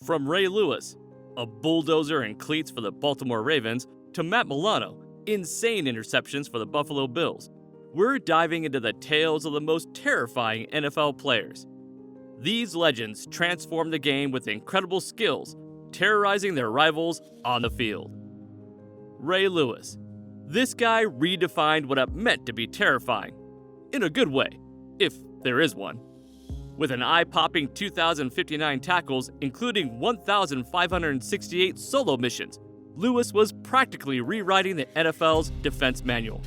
From Ray Lewis, a bulldozer and cleats for the Baltimore Ravens, to Matt Milano, insane interceptions for the Buffalo Bills, we're diving into the tales of the most terrifying NFL players. These legends transformed the game with incredible skills, terrorizing their rivals on the field. Ray Lewis. This guy redefined what it meant to be terrifying. In a good way, if there is one. With an eye-popping 2,059 tackles, including 1,568 solo missions, Lewis was practically rewriting the NFL's defense manual.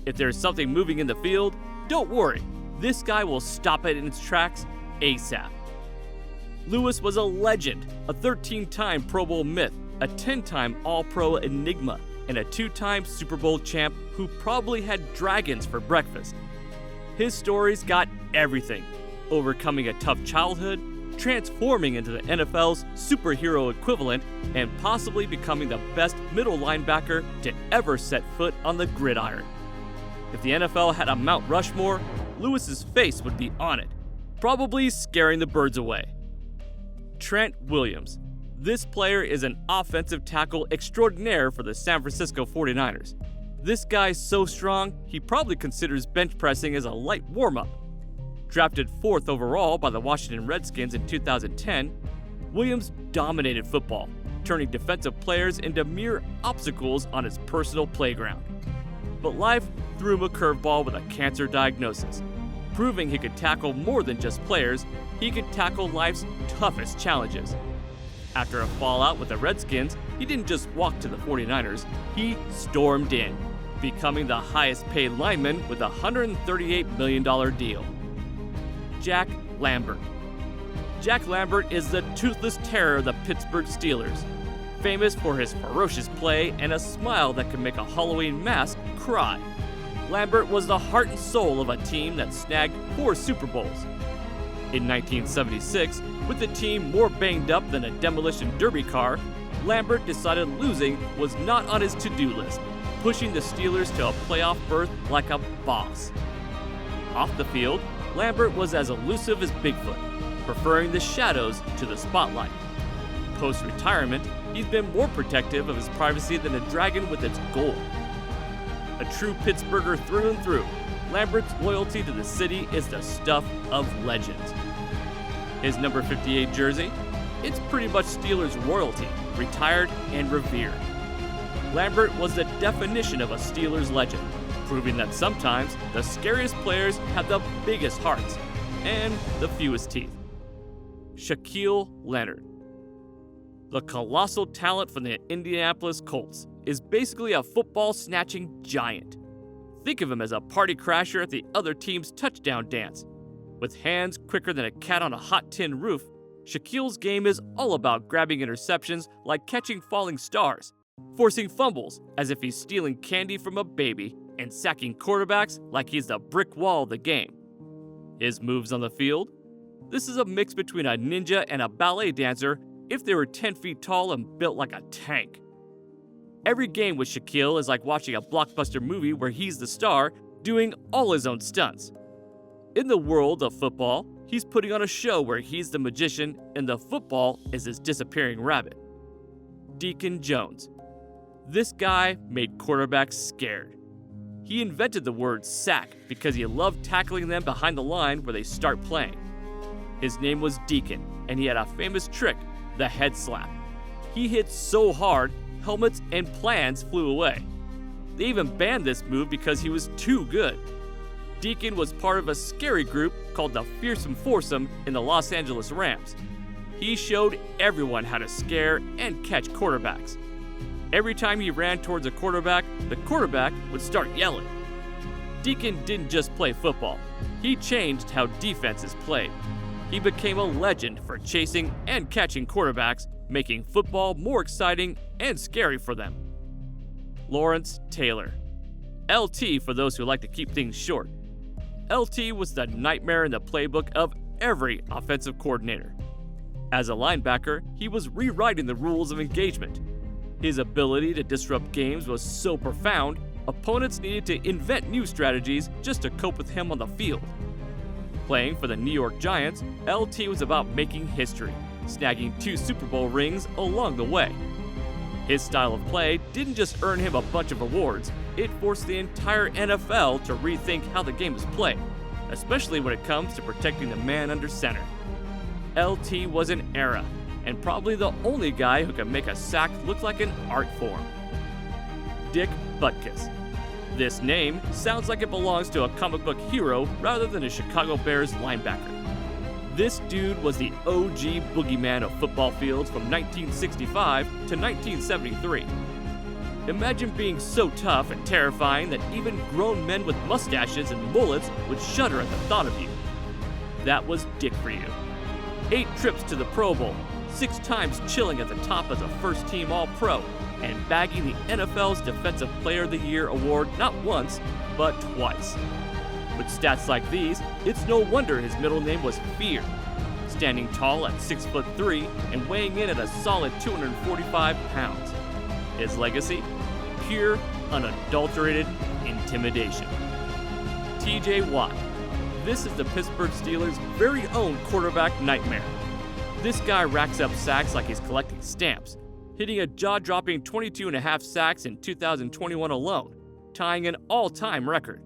If there's something moving in the field, don't worry, this guy will stop it in its tracks ASAP. Lewis was a legend, a 13-time Pro Bowl myth, a 10-time All-Pro enigma, and a 2-time Super Bowl champ who probably had dragons for breakfast. His stories got everything: overcoming a tough childhood, transforming into the NFL's superhero equivalent, and possibly becoming the best middle linebacker to ever set foot on the gridiron. If the NFL had a Mount Rushmore, Lewis's face would be on it, probably scaring the birds away. Trent Williams. This player is an offensive tackle extraordinaire for the San Francisco 49ers. This guy's so strong, he probably considers bench pressing as a light warm-up. Drafted 4th overall by the Washington Redskins in 2010, Williams dominated football, turning defensive players into mere obstacles on his personal playground. But life threw him a curveball with a cancer diagnosis. Proving he could tackle more than just players, he could tackle life's toughest challenges. After a fallout with the Redskins, he didn't just walk to the 49ers, he stormed in, becoming the highest paid lineman with a $138 million deal. Jack Lambert. Jack Lambert is the toothless terror of the Pittsburgh Steelers, famous for his ferocious play and a smile that could make a Halloween mask cry. Lambert was the heart and soul of a team that snagged 4 Super Bowls. In 1976, with the team more banged up than a demolition derby car, Lambert decided losing was not on his to-do list, pushing the Steelers to a playoff berth like a boss. Off the field, Lambert was as elusive as Bigfoot, preferring the shadows to the spotlight. Post-retirement, he's been more protective of his privacy than a dragon with its gold. A true Pittsburgher through and through, Lambert's loyalty to the city is the stuff of legends. His number 58 jersey? It's pretty much Steelers royalty, retired and revered. Lambert was the definition of a Steelers legend, proving that sometimes the scariest players have the biggest hearts and the fewest teeth. Shaquille ONeal. The colossal talent from the Indianapolis Colts is basically a football-snatching giant. Think of him as a party crasher at the other team's touchdown dance. With hands quicker than a cat on a hot tin roof, Shaquille's game is all about grabbing interceptions like catching falling stars, forcing fumbles as if he's stealing candy from a baby, and sacking quarterbacks like he's the brick wall of the game. His moves on the field? This is a mix between a ninja and a ballet dancer if they were 10 feet tall and built like a tank. Every game with Shaquille is like watching a blockbuster movie where he's the star, doing all his own stunts. In the world of football, he's putting on a show where he's the magician and the football is his disappearing rabbit. Deacon Jones. This guy made quarterbacks scared. He invented the word sack because he loved tackling them behind the line where they start playing. His name was Deacon, and he had a famous trick, the head slap. He hit so hard, helmets and plans flew away. They even banned this move because he was too good. Deacon was part of a scary group called the Fearsome Foursome in the Los Angeles Rams. He showed everyone how to scare and catch quarterbacks. Every time he ran towards a quarterback, the quarterback would start yelling. Deacon didn't just play football. He changed how defenses played. He became a legend for chasing and catching quarterbacks, making football more exciting and scary for them. Lawrence Taylor. LT for those who like to keep things short. LT was the nightmare in the playbook of every offensive coordinator. As a linebacker, he was rewriting the rules of engagement. His ability to disrupt games was so profound, opponents needed to invent new strategies just to cope with him on the field. Playing for the New York Giants, LT was about making history, snagging 2 Super Bowl rings along the way. His style of play didn't just earn him a bunch of awards, it forced the entire NFL to rethink how the game is played, especially when it comes to protecting the man under center. LT was an era, and probably the only guy who can make a sack look like an art form. Dick Buttkiss. This name sounds like it belongs to a comic book hero rather than a Chicago Bears linebacker. This dude was the OG boogeyman of football fields from 1965 to 1973. Imagine being so tough and terrifying that even grown men with mustaches and mullets would shudder at the thought of you. That was Dick for you. 8 trips to the Pro Bowl, 6 times chilling at the top as a first-team All-Pro, and bagging the NFL's Defensive Player of the Year award not once, but twice. With stats like these, it's no wonder his middle name was Fear. Standing tall at 6'3" and weighing in at a solid 245 pounds. His legacy? Pure, unadulterated intimidation. TJ Watt. This is the Pittsburgh Steelers' very own quarterback nightmare. This guy racks up sacks like he's collecting stamps, hitting a jaw-dropping 22.5 sacks in 2021 alone, tying an all-time record.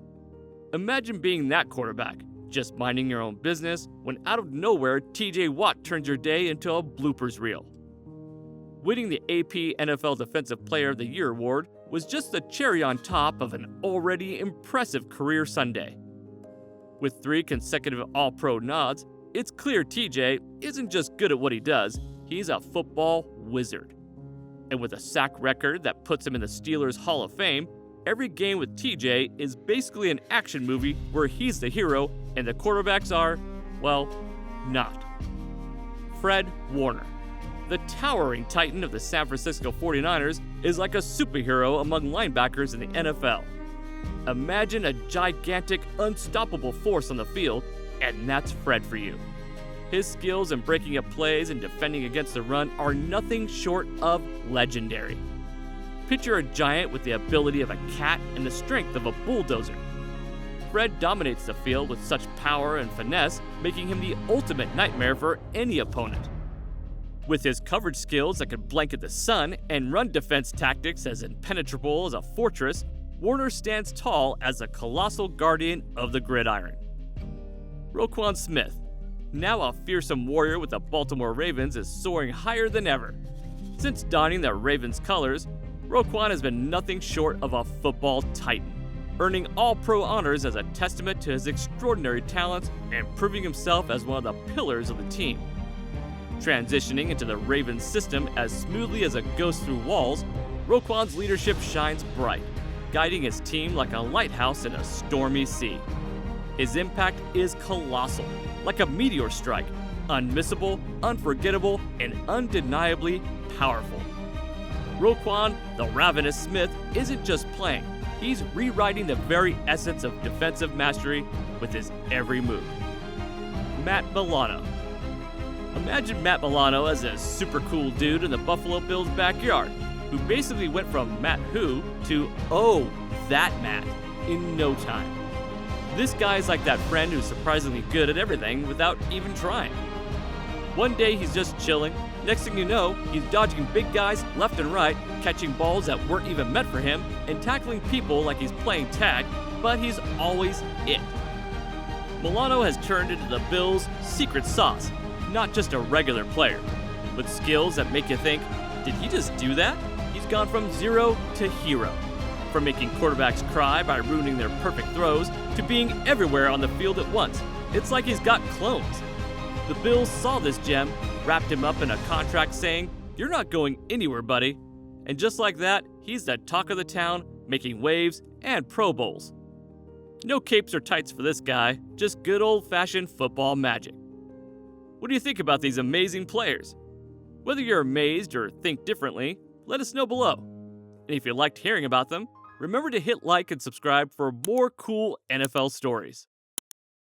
Imagine being that quarterback, just minding your own business, when out of nowhere TJ Watt turns your day into a bloopers reel. Winning the AP NFL Defensive Player of the Year award was just the cherry on top of an already impressive career Sunday. With 3 consecutive All-Pro nods, it's clear TJ isn't just good at what he does, he's a football wizard. And with a sack record that puts him in the Steelers Hall of Fame, every game with TJ is basically an action movie where he's the hero and the quarterbacks are, well, not. Fred Warner. The towering titan of the San Francisco 49ers is like a superhero among linebackers in the NFL. Imagine a gigantic, unstoppable force on the field, and that's Fred for you. His skills in breaking up plays and defending against the run are nothing short of legendary. Picture a giant with the ability of a cat and the strength of a bulldozer. Fred dominates the field with such power and finesse, making him the ultimate nightmare for any opponent. With his coverage skills that could blanket the sun and run defense tactics as impenetrable as a fortress, Warner stands tall as a colossal guardian of the gridiron. Roquan Smith. Now a fearsome warrior with the Baltimore Ravens, is soaring higher than ever. Since donning the Ravens colors, Roquan has been nothing short of a football titan, earning All-Pro honors as a testament to his extraordinary talents and proving himself as one of the pillars of the team. Transitioning into the Ravens system as smoothly as a ghost through walls, Roquan's leadership shines bright, guiding his team like a lighthouse in a stormy sea. His impact is colossal, like a meteor strike, unmissable, unforgettable, and undeniably powerful. Roquan, the Ravenous Smith, isn't just playing, he's rewriting the very essence of defensive mastery with his every move. Matt Milano. Imagine Matt Milano as a super cool dude in the Buffalo Bills' backyard, who basically went from Matt Who to, oh, that Matt, in no time. This guy's like that friend who's surprisingly good at everything without even trying. One day he's just chilling, next thing you know, he's dodging big guys left and right, catching balls that weren't even meant for him, and tackling people like he's playing tag, but he's always it. Milano has turned into the Bills' secret sauce, not just a regular player. With skills that make you think, did he just do that? He's gone from zero to hero. From making quarterbacks cry by ruining their perfect throws, to being everywhere on the field at once. It's like he's got clones. The Bills saw this gem, wrapped him up in a contract saying, "You're not going anywhere, buddy." And just like that, he's the talk of the town, making waves and Pro Bowls. No capes or tights for this guy, just good old-fashioned football magic. What do you think about these amazing players? Whether you're amazed or think differently, let us know below. And if you liked hearing about them, remember to hit like and subscribe for more cool NFL stories.